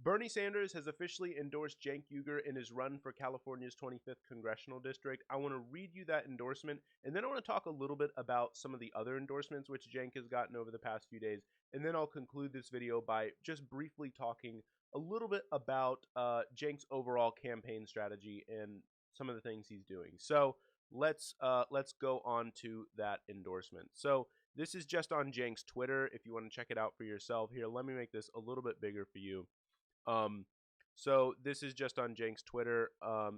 Bernie Sanders has officially endorsed Cenk Uygur in his run for California's 25th congressional district. I want to read you that endorsement, and then I want to talk a little bit about some of the other endorsements which Cenk has gotten over the past few days, and then I'll conclude this video by just briefly talking a little bit about Cenk's overall campaign strategy and some of the things he's doing. So let's go on to that endorsement. So this is just on Cenk's Twitter. If you want to check it out for yourself, here, let me make this a little bit bigger for you. So this is just on Cenk's Twitter.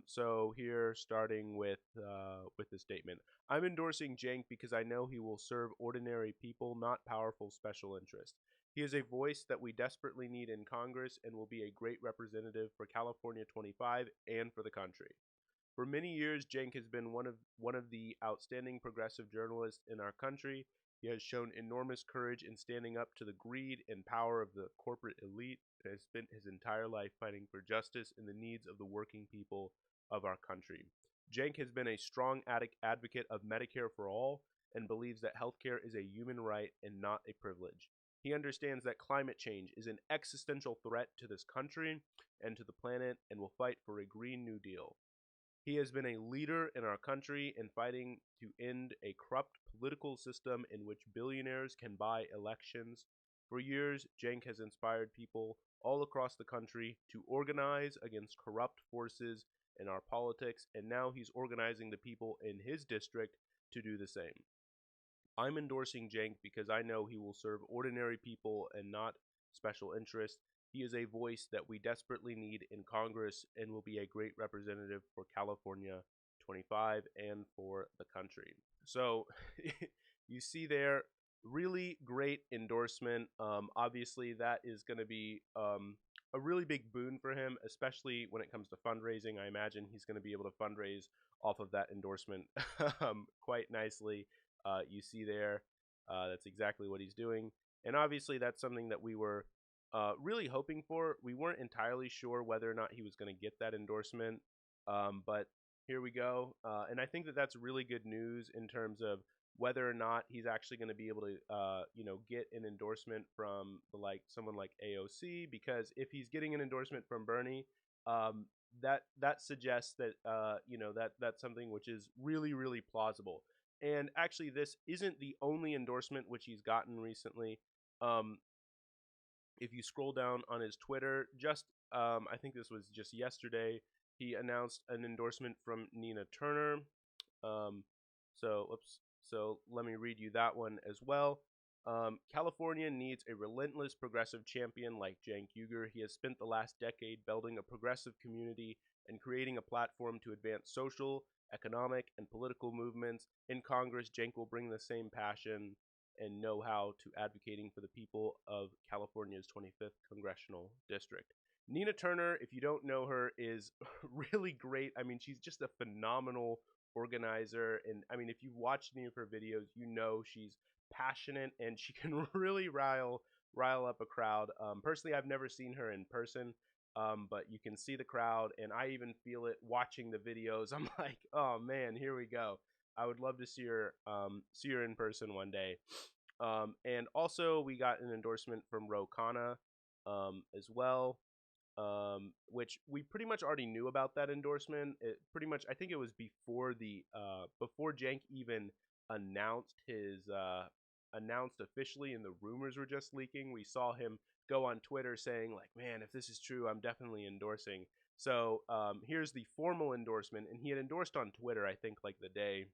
So here, starting with the statement, I'm endorsing Cenk because I know he will serve ordinary people, not powerful special interests. He is a voice that we desperately need in Congress and will be a great representative for California 25 and for the country. For many years, Cenk has been one of the outstanding progressive journalists in our country. He has shown enormous courage in standing up to the greed and power of the corporate elite and has spent his entire life fighting for justice and the needs of the working people of our country. Cenk has been a strong advocate of Medicare for all and believes that healthcare is a human right and not a privilege. He understands that climate change is an existential threat to this country and to the planet and will fight for a Green New Deal. He has been a leader in our country in fighting to end a corrupt political system in which billionaires can buy elections. For years, Cenk has inspired people all across the country to organize against corrupt forces in our politics, and now he's organizing the people in his district to do the same. I'm endorsing Cenk because I know he will serve ordinary people and not special interests. He is a voice that we desperately need in Congress and will be a great representative for California 25 and for the country. So you see there, really great endorsement. Obviously, that is going to be a really big boon for him, especially when it comes to fundraising. I imagine he's going to be able to fundraise off of that endorsement quite nicely. You see there, that's exactly what he's doing. And obviously, that's something that we were really hoping for. We weren't entirely sure whether or not he was going to get that endorsement, but here we go. And I think that that's really good news in terms of whether or not he's actually going to be able to, get an endorsement from someone like AOC. Because if he's getting an endorsement from Bernie, that suggests that that's something which is really, really plausible. And actually, this isn't the only endorsement which he's gotten recently. If you scroll down on his Twitter, I think this was just yesterday, he announced an endorsement from Nina Turner. So let me read you that one as well. California needs a relentless progressive champion like Cenk Uygur. He has spent the last decade building a progressive community and creating a platform to advance social, economic, and political movements. In Congress, Cenk will bring the same passion and know-how to advocating for the people of California's 25th congressional district. Nina Turner, if you don't know her, is really great. I mean, she's just a phenomenal organizer. And I mean, if you've watched any of her videos, you know she's passionate and she can really rile up a crowd. Personally, I've never seen her in person, but you can see the crowd, and I even feel it watching the videos. I'm like, oh man, here we go. I would love to see her in person one day. And also, we got an endorsement from Ro Khanna as well, which we pretty much already knew about that endorsement. I think it was before Cenk even announced officially, and the rumors were just leaking. We saw him go on Twitter saying like, man, if this is true, I'm definitely endorsing. So here's the formal endorsement, and he had endorsed on Twitter, I think, like the day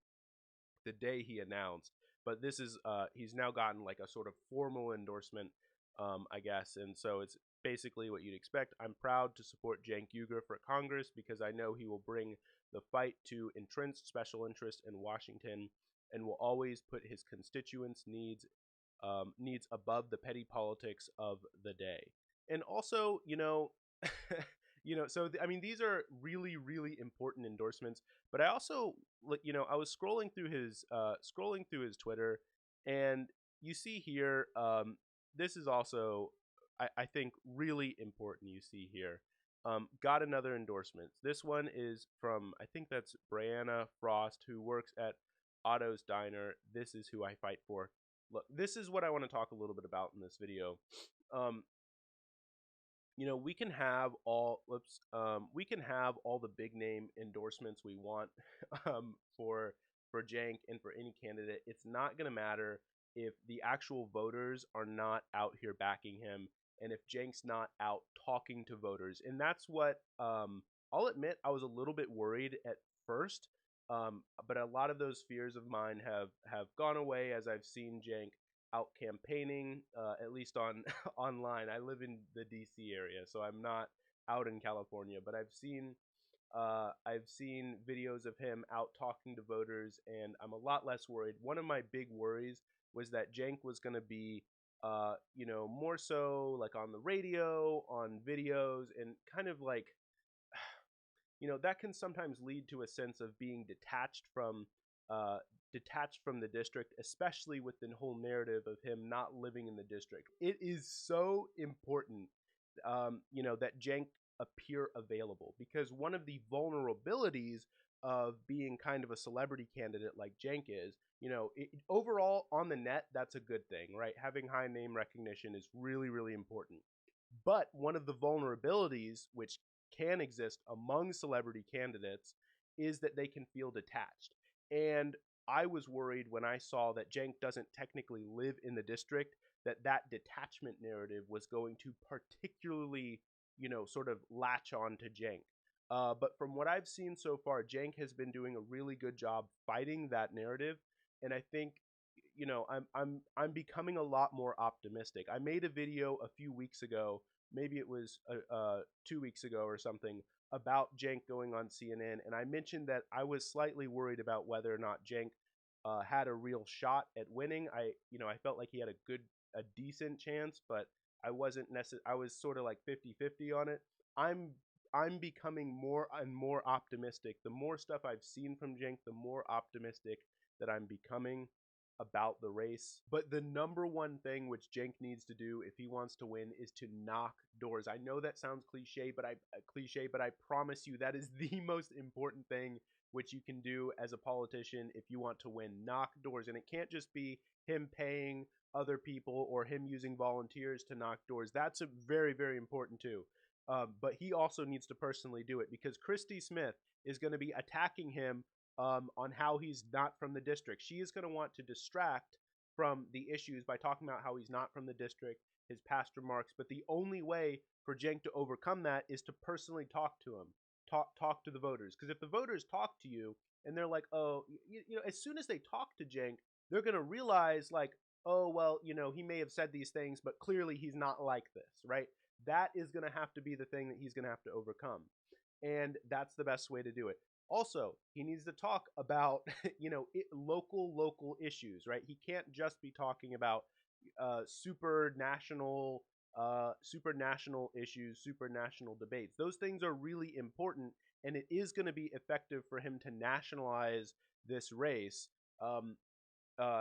he announced. But this is he's now gotten like a sort of formal endorsement, I guess. And so it's basically what you'd expect. I'm proud to support Cenk Uygur for Congress because I know he will bring the fight to entrenched special interests in Washington and will always put his constituents' needs above the petty politics of the day. And also, I mean, these are really, really important endorsements. But I also, I was scrolling through his Twitter, and you see here, this is also, I think, really important. You see here, got another endorsement. This one is from, I think that's Brianna Frost, who works at Otto's Diner. This is who I fight for. Look, this is what I want to talk a little bit about in this video. We can have we can have all the big name endorsements we want for Jank and for any candidate. It's not going to matter if the actual voters are not out here backing him, and if Jank's not out talking to voters. And that's what I'll admit I was a little bit worried at first, but a lot of those fears of mine have gone away as I've seen Jank out campaigning, at least on online. I live in the DC area, so I'm not out in California, but I've seen videos of him out talking to voters, and I'm a lot less worried. One of my big worries was that Jank was going to be, more so like on the radio, on videos, and kind of like, that can sometimes lead to a sense of being uh, detached from the district, especially with the whole narrative of him not living in the district. It is so important, that Cenk appear available, because one of the vulnerabilities of being kind of a celebrity candidate like Cenk is, overall on the net, that's a good thing, right? Having high name recognition is really, really important. But one of the vulnerabilities which can exist among celebrity candidates is that they can feel detached. And I was worried when I saw that Cenk doesn't technically live in the district, that detachment narrative was going to particularly, sort of latch on to Cenk. But from what I've seen so far, Cenk has been doing a really good job fighting that narrative, and I think, I'm becoming a lot more optimistic. I made a video a few weeks ago, maybe it was 2 weeks ago or something, about Cenk going on CNN, and I mentioned that I was slightly worried about whether or not Cenk had a real shot at winning. I felt like he had a decent chance, but I wasn't necessarily. I was sort of like 50-50 on it. I'm I'm becoming more and more optimistic. The more stuff I've seen from Cenk, the more optimistic that I'm becoming about the race. But the number one thing which Cenk needs to do if he wants to win is to knock doors. I know that sounds cliche, but I promise you that is the most important thing which you can do as a politician if you want to win. Knock doors. And it can't just be him paying other people or him using volunteers to knock doors. That's a very, very important too. But he also needs to personally do it, because Christy Smith is going to be attacking him on how he's not from the district. She is going to want to distract from the issues by talking about how he's not from the district, his past remarks. But the only way for Cenk to overcome that is to personally talk to him, talk to the voters. Because if the voters talk to you and they're like, oh, as soon as they talk to Cenk, they're going to realize, like, oh, well, he may have said these things, but clearly he's not like this, right? That is going to have to be the thing that he's going to have to overcome. And that's the best way to do it. Also, he needs to talk about, local issues, right? He can't just be talking about super national issues, super national debates. Those things are really important, and it is going to be effective for him to nationalize this race. Um,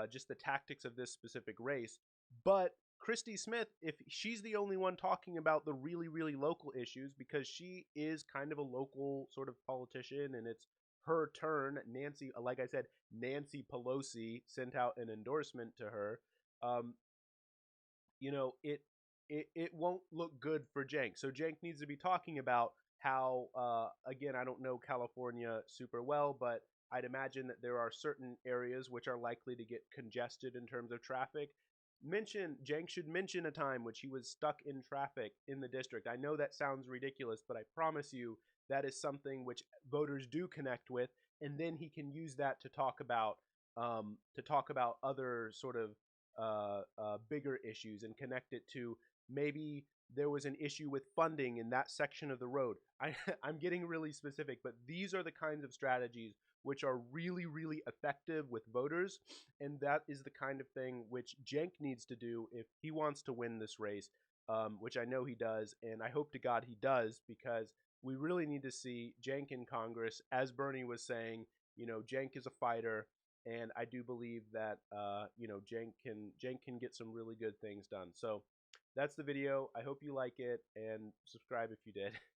just the tactics of this specific race. But Christy Smith, if she's the only one talking about the really, really local issues, because she is kind of a local sort of politician and it's her turn, like I said, Nancy Pelosi sent out an endorsement to her. Um, it won't look good for Cenk. So Cenk needs to be talking about how, again, I don't know California super well, but I'd imagine that there are certain areas which are likely to get congested in terms of traffic. Cenk should mention a time which he was stuck in traffic in the district. I know that sounds ridiculous, but I promise you that is something which voters do connect with, and then he can use that to talk about other sort of bigger issues and connect it to, maybe there was an issue with funding in that section of the road. I'm getting really specific, but these are the kinds of strategies which are really, really effective with voters, and that is the kind of thing which Cenk needs to do if he wants to win this race, which I know he does, and I hope to God he does, because we really need to see Cenk in Congress. As Bernie was saying, Cenk is a fighter, and I do believe that Cenk can get some really good things done. So that's the video. I hope you like it, and subscribe if you did.